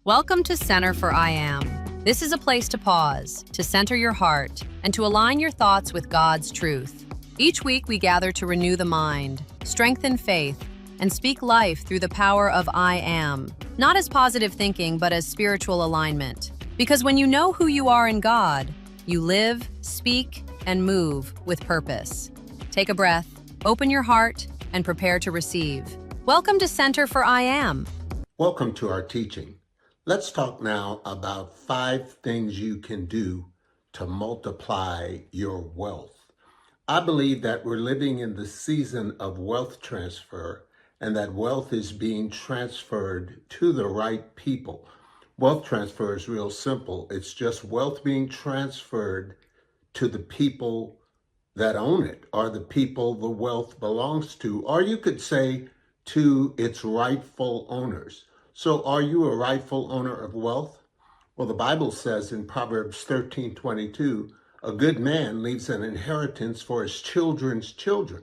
Welcome to Center for I Am. This is a place to pause, to center your heart, and to align your thoughts with God's truth. Each week we gather to renew the mind, strengthen faith, and speak life through the power of I Am, not as positive thinking, but as spiritual alignment. Because when you know who you are in God, you live, speak, and move with purpose. Take a breath, open your heart, and prepare to receive. Welcome to Center for I Am. Welcome to our teaching. Let's talk now about 5 things you can do to multiply your wealth. I believe that we're living in the season of wealth transfer and that wealth is being transferred to the right people. Wealth transfer is real simple. It's just wealth being transferred to the people that own it, or the people the wealth belongs to, or you could say to its rightful owners. So are you a rightful owner of wealth? Well, the Bible says in Proverbs 13:22, a good man leaves an inheritance for his children's children.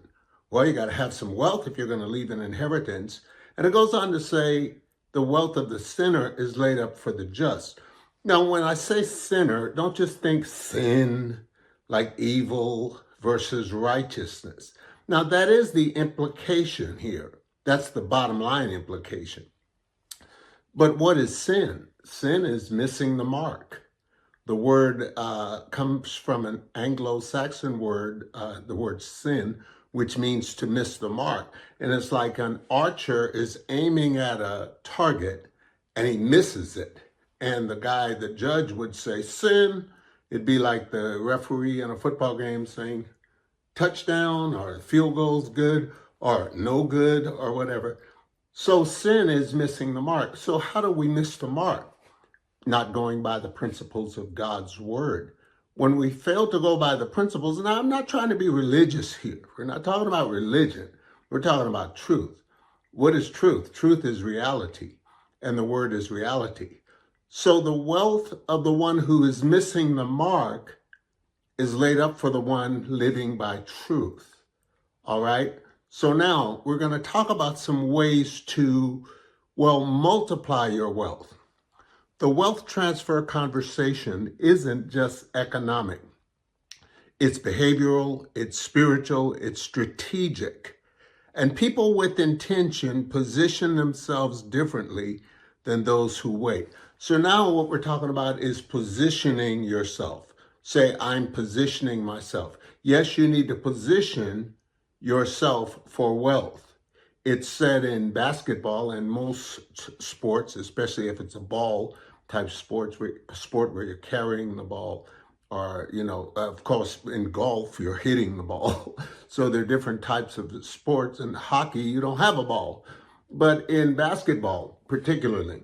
Well, you got to have some wealth if you're going to leave an inheritance. And it goes on to say, the wealth of the sinner is laid up for the just. Now, when I say sinner, don't just think sin like evil versus righteousness. Now, that is the implication here. That's the bottom line implication. But what is sin? Sin is missing the mark. The word comes from an Anglo-Saxon word, the word sin, which means to miss the mark. And it's like an archer is aiming at a target and he misses it. And the judge would say, sin. It'd be like the referee in a football game saying, touchdown, or field goal's good, or no good, or whatever. So sin is missing the mark. So how do we miss the mark? Not going by the principles of God's word. When we fail to go by the principles, and I'm not trying to be religious here. We're not talking about religion. We're talking about truth. What is truth? Truth is reality, and the word is reality. So the wealth of the one who is missing the mark is laid up for the one living by truth. All right? So now we're going to talk about some ways to, multiply your wealth. The wealth transfer conversation isn't just economic. It's behavioral, it's spiritual, it's strategic. And people with intention position themselves differently than those who wait. So now what we're talking about is positioning yourself. Say, I'm positioning myself. Yes, you need to position yourself for wealth. It's said in basketball and most sports, especially if it's a ball type sport where you're carrying the ball, or, of course, in golf, you're hitting the ball. So there are different types of sports. In hockey, you don't have a ball. But in basketball, particularly,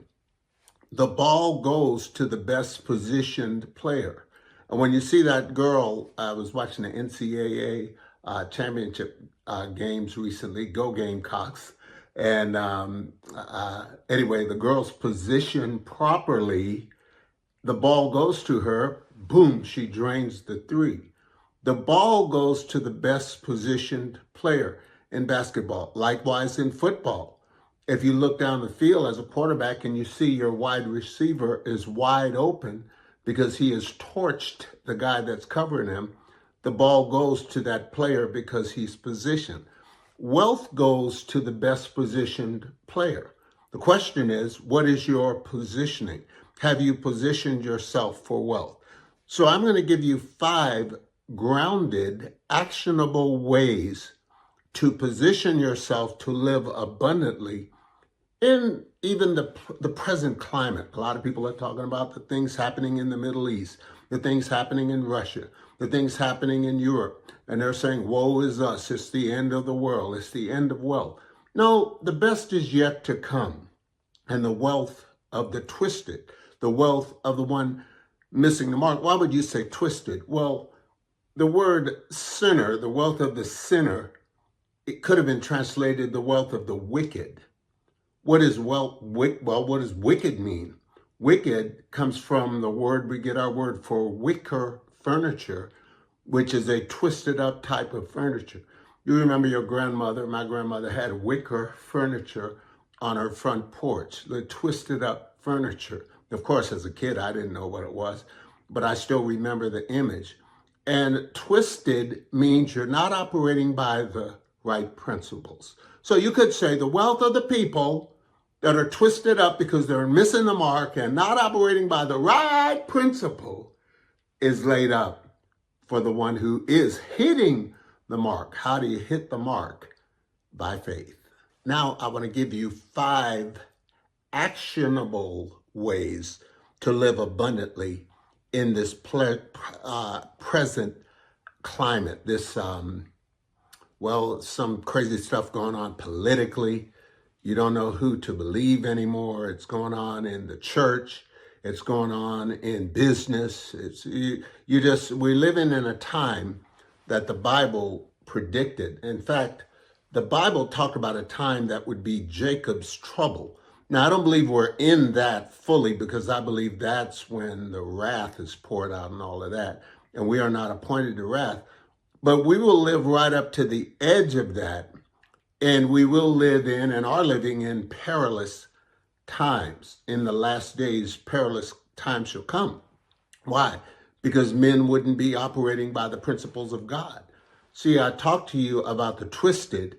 the ball goes to the best positioned player. And when you see that girl, I was watching the NCAA championship games recently, go Gamecocks. And anyway, the girl's positioned properly, the ball goes to her, boom, she drains the three. The ball goes to the best positioned player in basketball. Likewise in football. If you look down the field as a quarterback and you see your wide receiver is wide open because he has torched the guy that's covering him, the ball goes to that player because he's positioned. Wealth goes to the best positioned player. The question is, what is your positioning? Have you positioned yourself for wealth? So I'm going to give you 5 grounded, actionable ways to position yourself to live abundantly in even the present climate. A lot of people are talking about the things happening in the Middle East, the things happening in Russia, the things happening in Europe. And they're saying, woe is us, it's the end of the world, it's the end of wealth. No, the best is yet to come. And the wealth of the twisted, the wealth of the one missing the mark. Why would you say twisted? Well, the word sinner, the wealth of the sinner, it could have been translated the wealth of the wicked. What is what does wicked mean? Wicked comes from the word, we get our word for wicker furniture, which is a twisted up type of furniture. You remember your grandmother, my grandmother had wicker furniture on her front porch, the twisted up furniture. Of course, as a kid, I didn't know what it was, but I still remember the image. And twisted means you're not operating by the right principles. So you could say the wealth of the people that are twisted up because they're missing the mark and not operating by the right principle is laid up for the one who is hitting the mark. How do you hit the mark? By faith. Now, I want to give you 5 actionable ways to live abundantly in this present climate. This, some crazy stuff going on politically. You don't know who to believe anymore. It's going on in the church. It's going on in business. We're living in a time that the Bible predicted. In fact, the Bible talked about a time that would be Jacob's trouble. Now, I don't believe we're in that fully because I believe that's when the wrath is poured out and all of that. And we are not appointed to wrath. But we will live right up to the edge of that. And we will live in and are living in perilous times. In the last days, perilous times shall come. Why? Because men wouldn't be operating by the principles of God. See, I talked to you about the twisted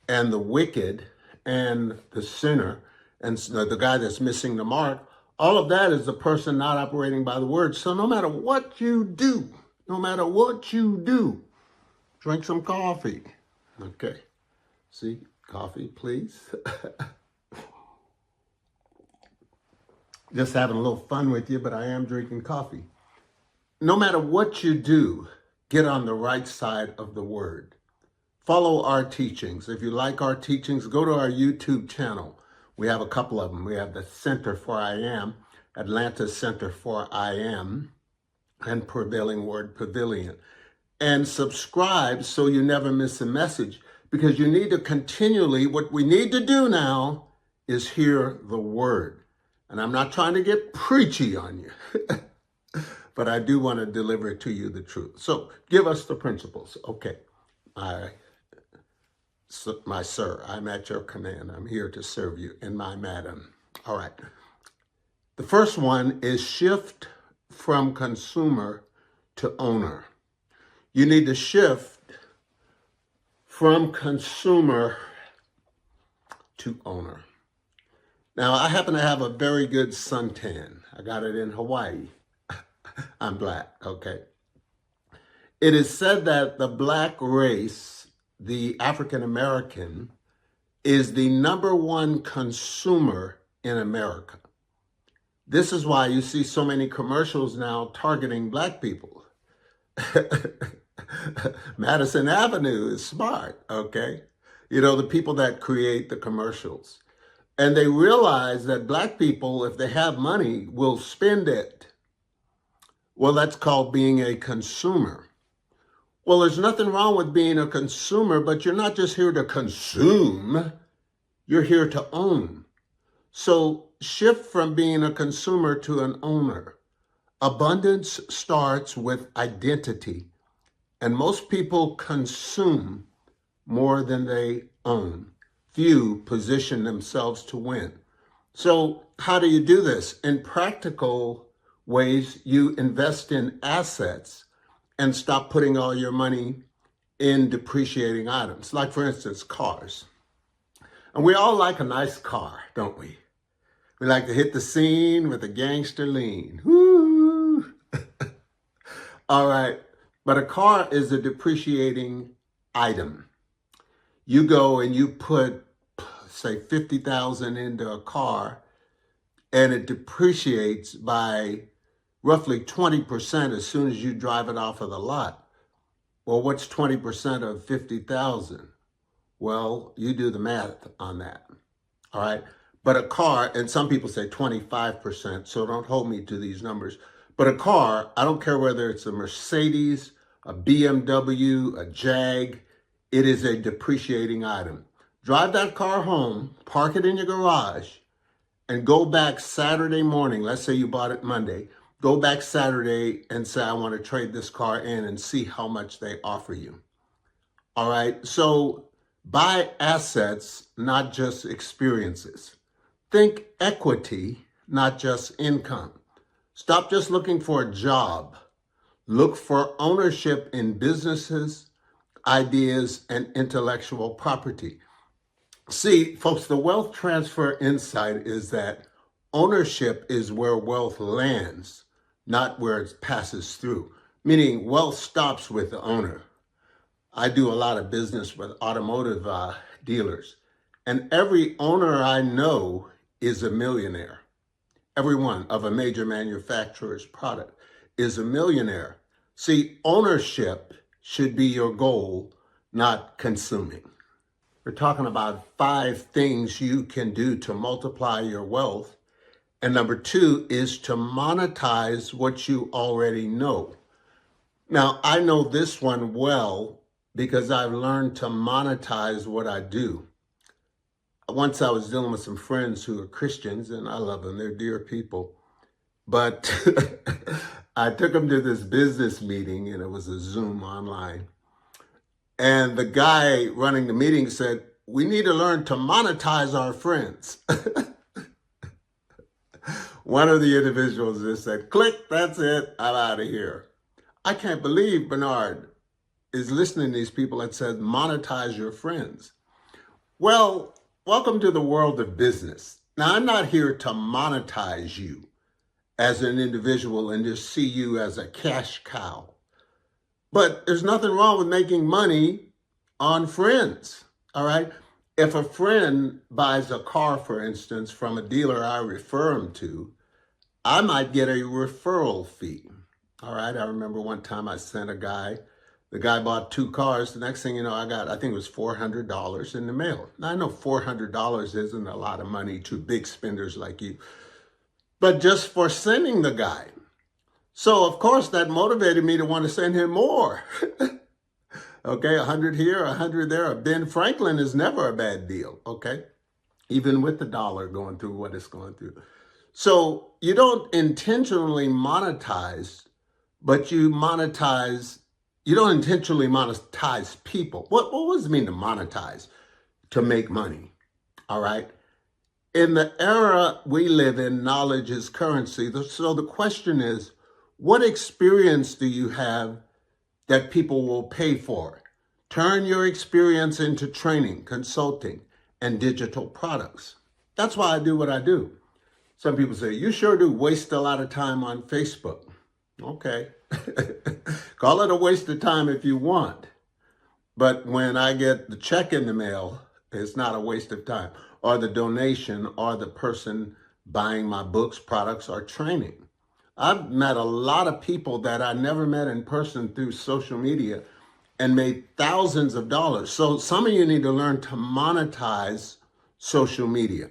and the wicked and the sinner and the guy that's missing the mark. All of that is the person not operating by the word. So no matter what you do, drink some coffee. Okay. See, coffee, please. Just having a little fun with you, but I am drinking coffee. No matter what you do, get on the right side of the word. Follow our teachings. If you like our teachings, go to our YouTube channel. We have a couple of them. We have the Center for I Am, Atlanta Center for I Am, and Prevailing Word Pavilion. And subscribe so you never miss a message, because you need to continually, what we need to do now is hear the word. And I'm not trying to get preachy on you, but I do want to deliver to you the truth. So give us the principles. Okay, my sir, I'm at your command. I'm here to serve you, and my madam. All right. The first one is shift from consumer to owner. You need to shift from consumer to owner. Now, I happen to have a very good suntan. I got it in Hawaii. I'm black, okay? It is said that the black race, the African American, is the #1 consumer in America. This is why you see so many commercials now targeting black people. Madison Avenue is smart, okay? You know, the people that create the commercials. And they realize that black people, if they have money, will spend it. Well, that's called being a consumer. Well, there's nothing wrong with being a consumer, but you're not just here to consume, you're here to own. So shift from being a consumer to an owner. Abundance starts with identity, and most people consume more than they own. Few position themselves to win. So how do you do this? In practical ways, you invest in assets and stop putting all your money in depreciating items. Like, for instance, cars. And we all like a nice car, don't we? We like to hit the scene with a gangster lean. Woo! All right. But a car is a depreciating item. You go and you put, say, $50,000 into a car, and it depreciates by roughly 20% as soon as you drive it off of the lot. Well, what's 20% of 50,000? Well, you do the math on that. All right. But a car, and some people say 25%, so don't hold me to these numbers. But a car, I don't care whether it's a Mercedes, a BMW, a Jag, it is a depreciating item. Drive that car home, park it in your garage, and go back Saturday morning. Let's say you bought it Monday. Go back Saturday and say, I want to trade this car in and see how much they offer you. All right. So buy assets, not just experiences. Think equity, not just income. Stop just looking for a job. Look for ownership in businesses, ideas, and intellectual property. See, folks, the wealth transfer insight is that ownership is where wealth lands, not where it passes through, meaning wealth stops with the owner. I do a lot of business with automotive dealers, and every owner I know is a millionaire. Every one of a major manufacturer's product is a millionaire. See, ownership should be your goal, not consuming. We're talking about 5 things you can do to multiply your wealth. And number 2 is to monetize what you already know. Now, I know this one well because I've learned to monetize what I do. Once I was dealing with some friends who are Christians, and I love them, they're dear people. But I took them to this business meeting, and it was a Zoom online. And the guy running the meeting said, "We need to learn to monetize our friends." One of the individuals just said, "Click, that's it, I'm out of here." I can't believe Bernard is listening to these people that said, monetize your friends. Well, welcome to the world of business. Now, I'm not here to monetize you as an individual and just see you as a cash cow. But there's nothing wrong with making money on friends, all right? If a friend buys a car, for instance, from a dealer I refer him to, I might get a referral fee, all right? I remember one time I sent a guy, the guy bought 2 cars. The next thing you know, I think it was $400 in the mail. Now, I know $400 isn't a lot of money to big spenders like you, but just for sending the guy. So, of course, that motivated me to want to send him more. Okay, 100 here, 100 there. A Ben Franklin is never a bad deal, okay? Even with the dollar going through what it's going through. So you don't intentionally monetize, but you don't intentionally monetize people. What does it mean to monetize? To make money, all right? In the era we live in, knowledge is currency. So the question is, what experience do you have that people will pay for? Turn your experience into training, consulting, and digital products. That's why I do what I do. Some people say, you sure do waste a lot of time on Facebook. Okay. Call it a waste of time if you want. But when I get the check in the mail, it's not a waste of time. Or the donation, or the person buying my books, products, or training. I've met a lot of people that I never met in person through social media and made thousands of dollars. So some of you need to learn to monetize social media.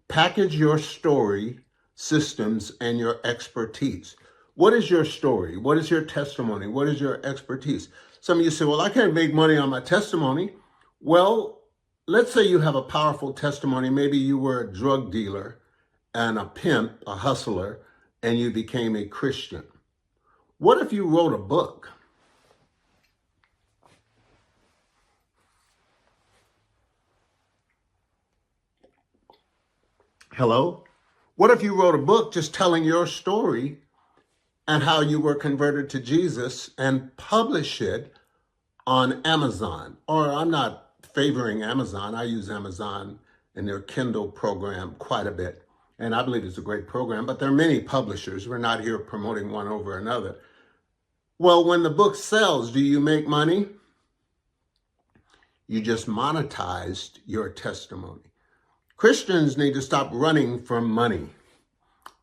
Package your story, systems, and your expertise. What is your story? What is your testimony? What is your expertise? Some of you say, well, I can't make money on my testimony. Well, let's say you have a powerful testimony. Maybe you were a drug dealer and a pimp, a hustler, and you became a Christian. What if you wrote a book? Hello? What if you wrote a book just telling your story and how you were converted to Jesus and publish it on Amazon? Or I'm not favoring Amazon. I use Amazon and their Kindle program quite a bit. And I believe it's a great program, but there are many publishers. We're not here promoting one over another. Well, when the book sells, do you make money? You just monetized your testimony. Christians need to stop running from money.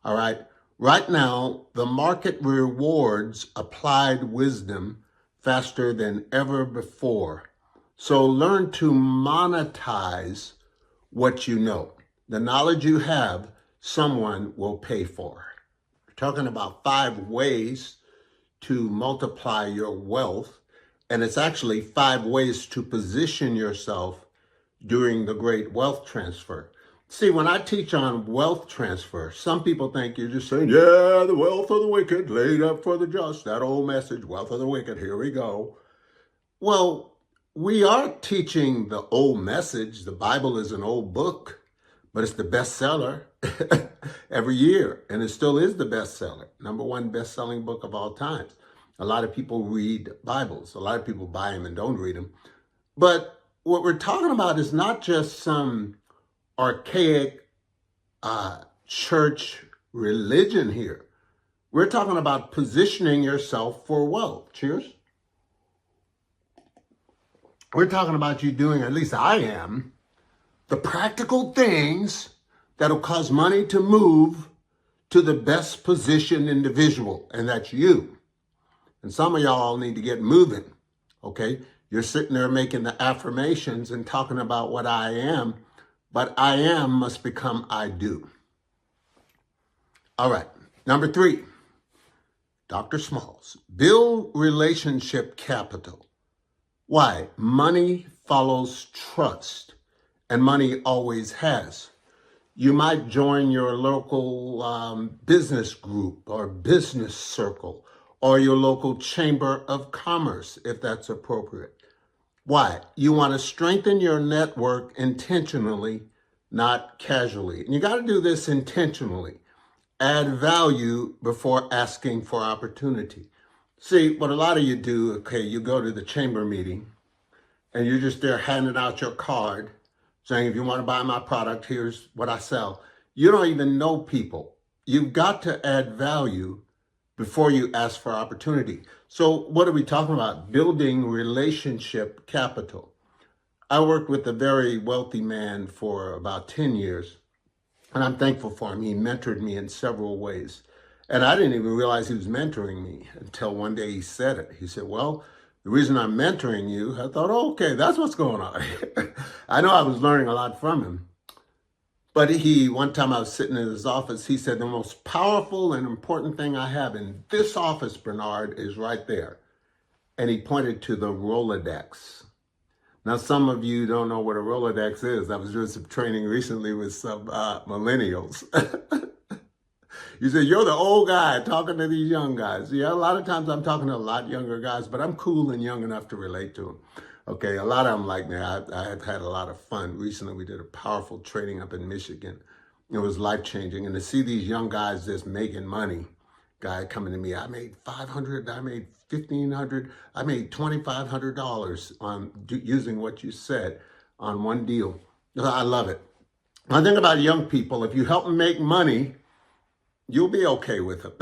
All right. Right now, the market rewards applied wisdom faster than ever before. So learn to monetize what you know. The knowledge you have, someone will pay for. We're talking about 5 ways to multiply your wealth. And it's actually 5 ways to position yourself during the great wealth transfer. See, when I teach on wealth transfer, some people think you're just saying, yeah, the wealth of the wicked laid up for the just. That old message, wealth of the wicked, here we go. Well, we are teaching the old message. The Bible is an old book, but it's the bestseller every year, and it still is the bestseller, #1 best-selling book of all times. A lot of people read Bibles. A lot of people buy them and don't read them. But what we're talking about is not just some archaic church religion here. We're talking about positioning yourself for wealth. Cheers. We're talking about you doing, at least I am, the practical things that'll cause money to move to the best positioned individual, and that's you. And some of y'all need to get moving, okay? You're sitting there making the affirmations and talking about what I am, but I am must become I do. All right, #3, Dr. Smalls, build relationship capital. Why? Money follows trust, and money always has. You might join your local business group or business circle or your local chamber of commerce, if that's appropriate. Why? You want to strengthen your network intentionally, not casually. And you got to do this intentionally. Add value before asking for opportunity. See, what a lot of you do, okay, you go to the chamber meeting and you're just there handing out your card saying, if you want to buy my product, here's what I sell. You don't even know people. You've got to add value before you ask for opportunity. So what are we talking about? Building relationship capital. I worked with a very wealthy man for about 10 years, and I'm thankful for him. He mentored me in several ways. And I didn't even realize he was mentoring me until one day he said it. He said, well, the reason I'm mentoring you, I thought, oh, okay, that's what's going on. I know I was learning a lot from him. But one time I was sitting in his office, he said, the most powerful and important thing I have in this office, Bernard, is right there. And he pointed to the Rolodex. Now, some of you don't know what a Rolodex is. I was doing some training recently with some millennials. You say, you're the old guy talking to these young guys. Yeah, a lot of times I'm talking to a lot younger guys, but I'm cool and young enough to relate to them. Okay, a lot of them like me. I have had a lot of fun. Recently, we did a powerful training up in Michigan. It was life-changing. And to see these young guys just making money, guy coming to me, I made $500, I made $1,500, I made $2,500 on using what you said on one deal. I love it. I think about young people, if you help them make money, you'll be okay with them.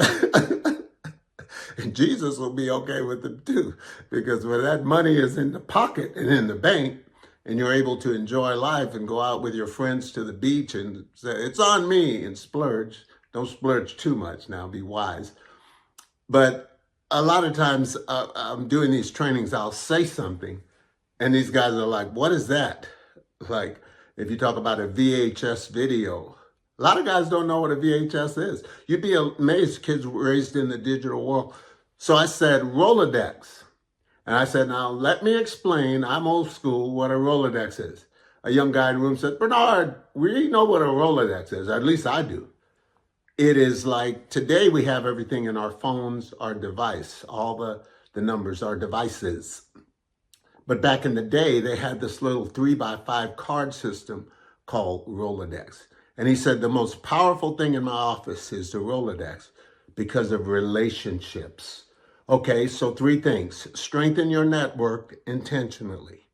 And Jesus will be okay with them too, because when that money is in the pocket and in the bank, and you're able to enjoy life and go out with your friends to the beach and say, it's on me, and splurge. Don't splurge too much now, be wise. But a lot of times I'm doing these trainings, I'll say something, and these guys are like, what is that? Like, if you talk about a VHS video, a lot of guys don't know what a VHS is. You'd be amazed, kids raised in the digital world. So I said, Rolodex. And I said, now let me explain, I'm old school, what a Rolodex is. A young guy in the room said, Bernard, we know what a Rolodex is. At least I do. It is like, today we have everything in our phones, our device, all the numbers, our devices. But back in the day, they had this little 3x5 card system called Rolodex. And he said, the most powerful thing in my office is the Rolodex because of relationships. Okay, so 3 things. Strengthen your network intentionally.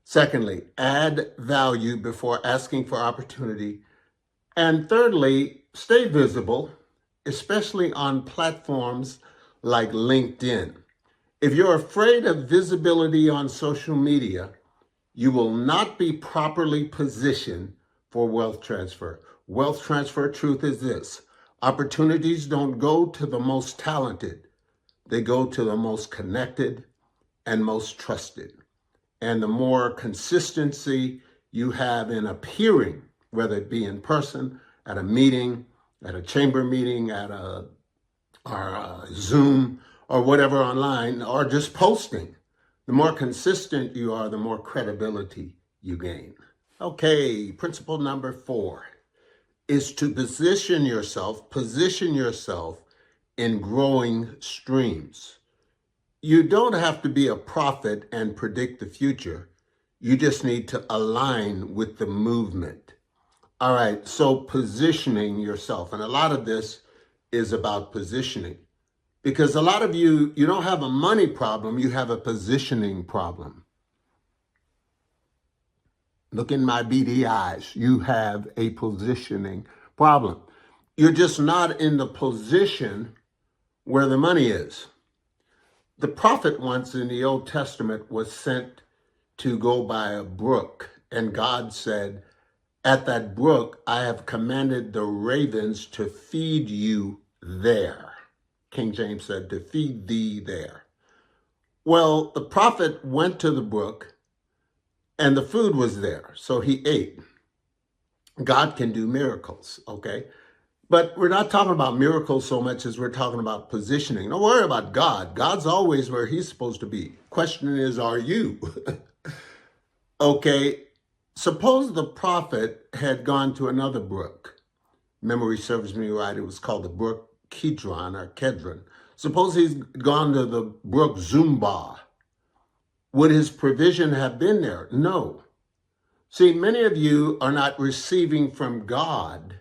Secondly, add value before asking for opportunity. And thirdly, stay visible, especially on platforms like LinkedIn. If you're afraid of visibility on social media, you will not be properly positioned for wealth transfer. Wealth transfer truth is this: opportunities don't go to the most talented. They go to the most connected and most trusted. And the more consistency you have in appearing, whether it be in person, at a meeting, at a chamber meeting, at a Zoom, or whatever online, or just posting, the more consistent you are, the more credibility you gain. Okay, principle number 4 is to position yourself in growing streams. You don't have to be a prophet and predict the future. You just need to align with the movement. All right, so positioning yourself. And a lot of this is about positioning. Because a lot of you don't have a money problem, you have a positioning problem. Look in my beady eyes. You have a positioning problem. You're just not in the position where the money is. The prophet once in the Old Testament was sent to go by a brook, and God said, "At that brook, I have commanded the ravens to feed you there." King James said, "to feed thee there." Well, the prophet went to the brook and the food was there, so he ate. God can do miracles, okay? But we're not talking about miracles so much as we're talking about positioning. Don't worry about God. God's always where he's supposed to be. Question is, are you? Okay, suppose the prophet had gone to another brook. Memory serves me right, it was called the brook Kidron or Kedron. Suppose he's gone to the brook Zumba. Would his provision have been there? No. See, many of you are not receiving from God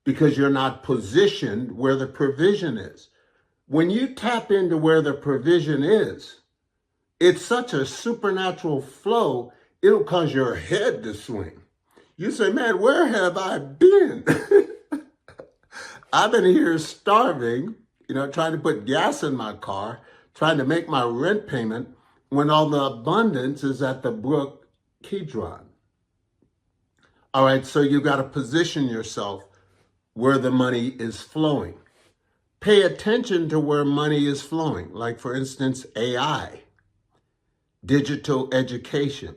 because you're not positioned where the provision is. When you tap into where the provision is, it's such a supernatural flow, it'll cause your head to swing. You say, man, where have I been? I've been here starving, trying to put gas in my car, trying to make my rent payment when all the abundance is at the brook Kidron. All right, so you got to position yourself where the money is flowing. Pay attention to where money is flowing. Like, for instance, AI, digital education,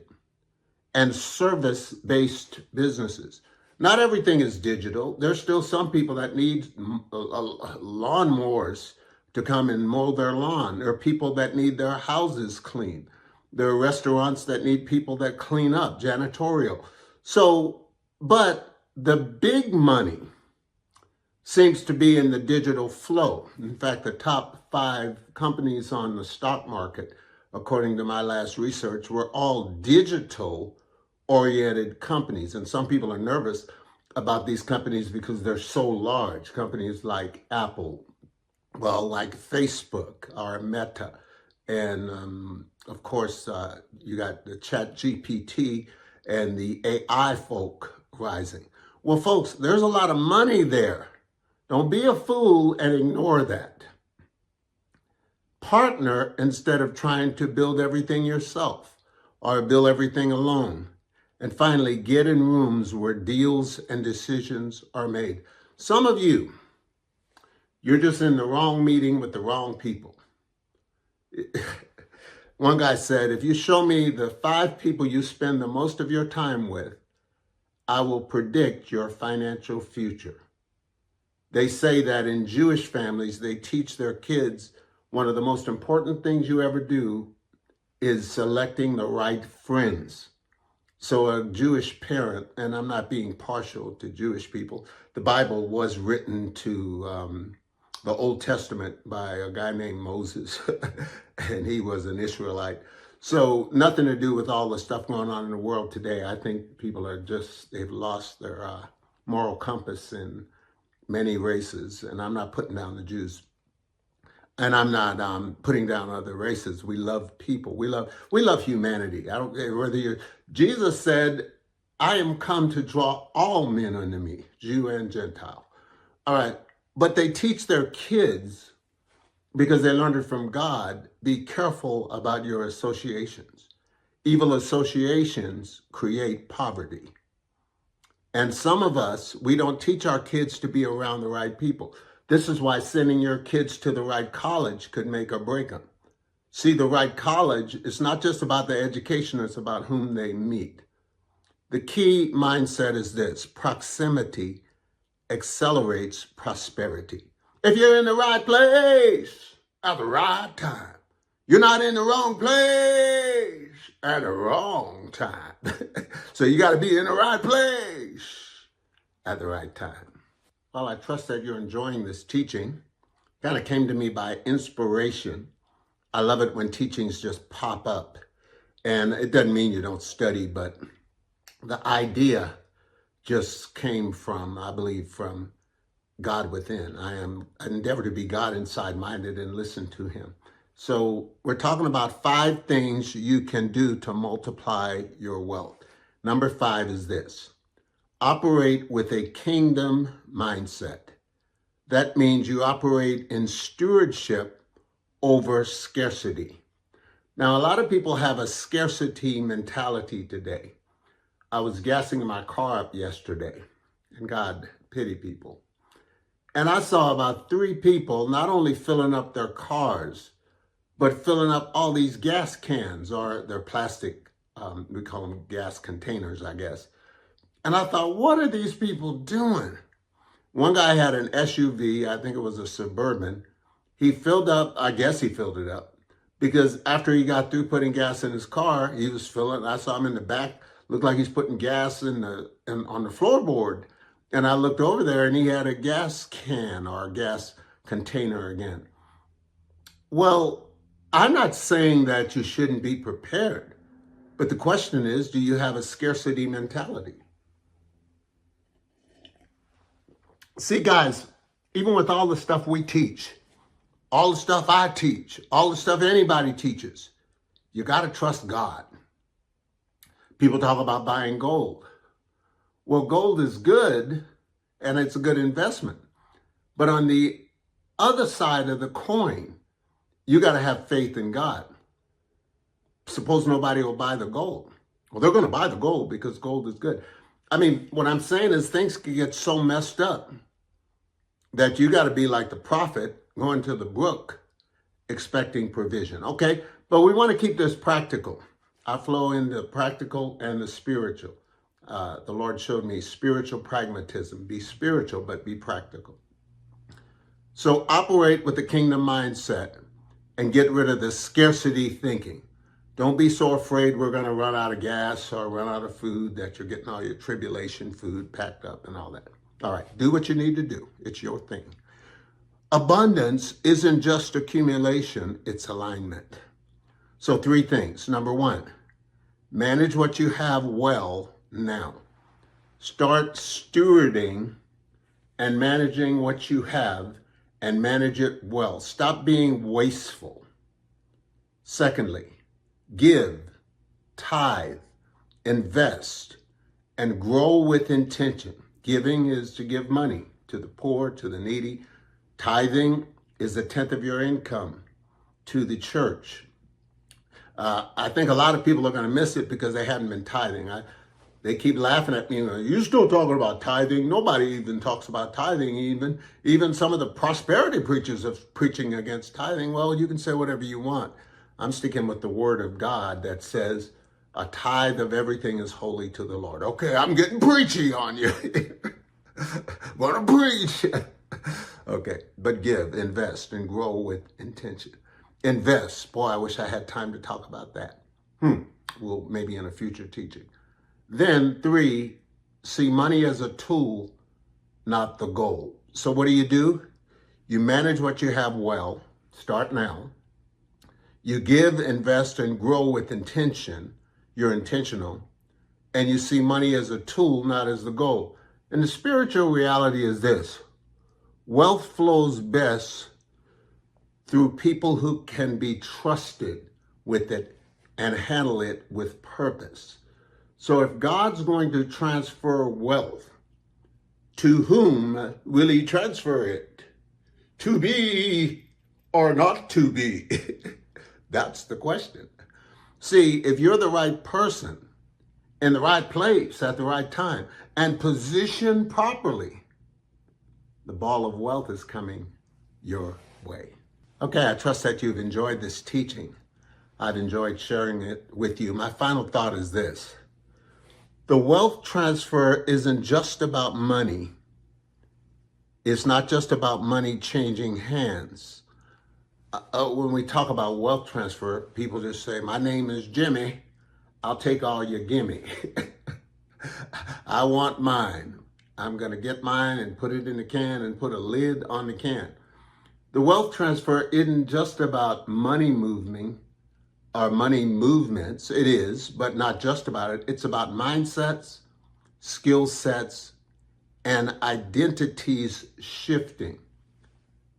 and service-based businesses. Not everything is digital. There's still some people that need lawnmowers to come and mow their lawn. There are people that need their houses cleaned. There are restaurants that need people that clean up, janitorial. So, but the big money seems to be in the digital flow. In fact, the top 5 companies on the stock market, according to my last research, were all digital-oriented companies. And some people are nervous about these companies because they're so large. Companies like Apple, like Facebook or Meta. And of course, you got the Chat GPT and the AI folk rising. Well, folks, there's a lot of money there. Don't be a fool and ignore that. Partner instead of trying to build everything yourself or build everything alone. And finally, get in rooms where deals and decisions are made. Some of you, you're just in the wrong meeting with the wrong people. One guy said, if you show me the 5 people you spend the most of your time with, I will predict your financial future. They say that in Jewish families, they teach their kids one of the most important things you ever do is selecting the right friends. So a Jewish parent, and I'm not being partial to Jewish people, the Bible was written to the Old Testament by a guy named Moses, and he was an Israelite. So nothing to do with all the stuff going on in the world today. I think people are they've lost their moral compass in many races, and I'm not putting down the Jews. And I'm not putting down other races. We love people. We love humanity. I don't care whether Jesus said, I am come to draw all men unto me, Jew and Gentile. All right. But they teach their kids, because they learned it from God, be careful about your associations. Evil associations create poverty. And some of us, we don't teach our kids to be around the right people. This is why sending your kids to the right college could make or break them. See, the right college is not just about the education, it's about whom they meet. The key mindset is this: proximity accelerates prosperity. If you're in the right place at the right time, you're not in the wrong place at the wrong time. So you got to be in the right place at the right time. Well, I trust that you're enjoying this teaching. Kind of came to me by inspiration. I love it when teachings just pop up. And it doesn't mean you don't study, but the idea just came from, I believe, from God within. I endeavor to be God inside minded and listen to him. So we're talking about 5 things you can do to multiply your wealth. Number 5 is this: operate with a kingdom mindset. That means you operate in stewardship over scarcity. Now, a lot of people have a scarcity mentality today. I was gassing my car up yesterday, and God pity people. And I saw about 3 people not only filling up their cars, but filling up all these gas cans, or they're plastic, we call them gas containers, I guess. And I thought, what are these people doing? One guy had an SUV, I think it was a Suburban. He filled up, I guess he filled it up, because after he got through putting gas in his car, he was filling, I saw him in the back, looked like he's putting gas on the floorboard. And I looked over there and he had a gas can or a gas container again. Well, I'm not saying that you shouldn't be prepared, but the question is, do you have a scarcity mentality? See, guys, even with all the stuff we teach, all the stuff I teach, all the stuff anybody teaches, you got to trust God. People talk about buying gold. Well, gold is good and it's a good investment. But on the other side of the coin, you got to have faith in God. Suppose nobody will buy the gold. Well, they're going to buy the gold because gold is good. I mean, what I'm saying is things can get so messed up that you got to be like the prophet going to the brook expecting provision. Okay, but we want to keep this practical. I flow in the practical and the spiritual. The Lord showed me spiritual pragmatism. Be spiritual, but be practical. So operate with the kingdom mindset and get rid of the scarcity thinking. Don't be so afraid we're going to run out of gas or run out of food that you're getting all your tribulation food packed up and all that. All right, do what you need to do. It's your thing. Abundance isn't just accumulation, it's alignment. So 3 things. Number 1, manage what you have well now. Start stewarding and managing what you have and manage it well. Stop being wasteful. Secondly, give, tithe, invest, and grow with intention. Giving is to give money to the poor, to the needy. Tithing is 1/10 of your income to the church. I think a lot of people are going to miss it because they haven't been tithing. They keep laughing at me. You're still talking about tithing. Nobody even talks about tithing. Even some of the prosperity preachers are preaching against tithing. Well, you can say whatever you want. I'm sticking with the word of God that says a tithe of everything is holy to the Lord. Okay, I'm getting preachy on you. Want to preach. Okay, but give, invest, and grow with intention. Invest. Boy, I wish I had time to talk about that. Well, maybe in a future teaching. Then 3, see money as a tool, not the goal. So what do? You manage what you have well. Start now. You give, invest, and grow with intention. You're intentional. And you see money as a tool, not as the goal. And the spiritual reality is this: wealth flows best through people who can be trusted with it and handle it with purpose. So if God's going to transfer wealth, to whom will he transfer it? To be or not to be? That's the question. See, if you're the right person in the right place at the right time and positioned properly, the ball of wealth is coming your way. Okay, I trust that you've enjoyed this teaching. I've enjoyed sharing it with you. My final thought is this: the wealth transfer isn't just about money. It's not just about money changing hands. When we talk about wealth transfer, people just say, my name is Jimmy. I'll take all your gimme. I want mine. I'm going to get mine and put it in the can and put a lid on the can. The wealth transfer isn't just about money moving or money movements. It is, but not just about it. It's about mindsets, skill sets, and identities shifting.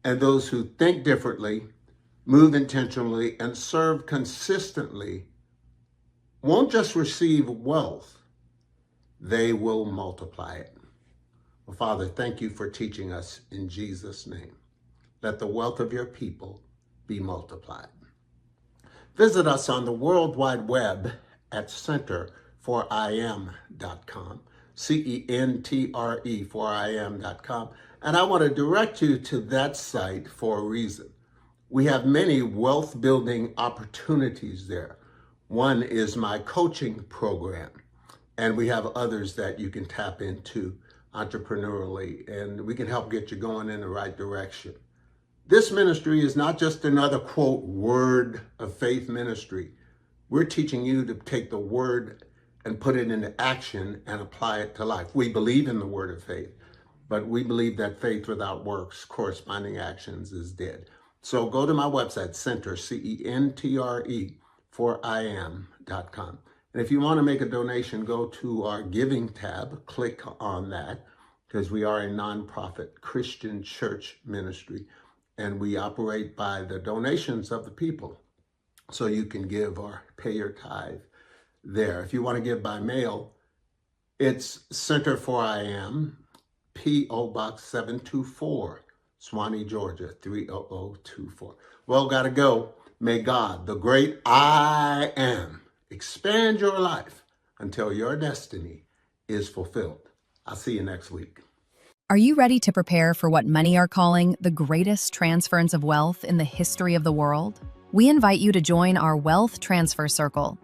And those who think differently, move intentionally, and serve consistently won't just receive wealth, they will multiply it. Well, Father, thank you for teaching us in Jesus' name. Let the wealth of your people be multiplied. Visit us on the World Wide Web at centerforim.com, CENTRE for IM.com. And I want to direct you to that site for a reason. We have many wealth building opportunities there. One is my coaching program, and we have others that you can tap into entrepreneurially, and we can help get you going in the right direction. This ministry is not just another, quote, word of faith ministry. We're teaching you to take the word and put it into action and apply it to life. We believe in the word of faith, but we believe that faith without works, corresponding actions, is dead. So go to my website, Center, CENTRE for IM.com. And if you want to make a donation, go to our giving tab, click on that, because we are a nonprofit Christian church ministry, and we operate by the donations of the people. So you can give or pay your tithe there. If you want to give by mail, it's Center for IM, P.O. Box 724, Swanee, Georgia, 30024. Well, gotta go. May God, the great I Am, expand your life until your destiny is fulfilled. I'll see you next week. Are you ready to prepare for what many are calling the greatest transference of wealth in the history of the world? We invite you to join our Wealth Transfer Circle,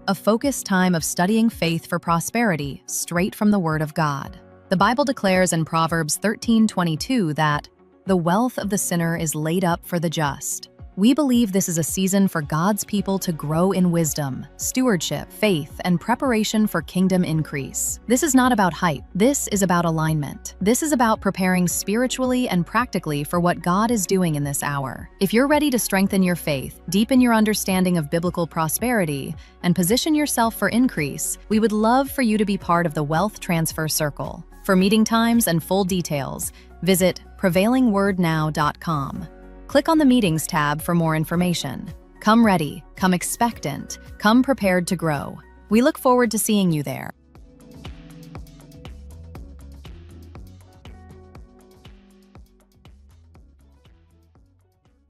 a focused time of studying faith for prosperity straight from the Word of God. The Bible declares in Proverbs 13:22 that the wealth of the sinner is laid up for the just. We believe this is a season for God's people to grow in wisdom, stewardship, faith, and preparation for kingdom increase. This is not about hype. This is about alignment. This is about preparing spiritually and practically for what God is doing in this hour. If you're ready to strengthen your faith, deepen your understanding of biblical prosperity, and position yourself for increase, we would love for you to be part of the Wealth Transfer Circle. For meeting times and full details, visit prevailingwordnow.com. Click on the Meetings tab for more information. Come ready, come expectant, come prepared to grow. We look forward to seeing you there.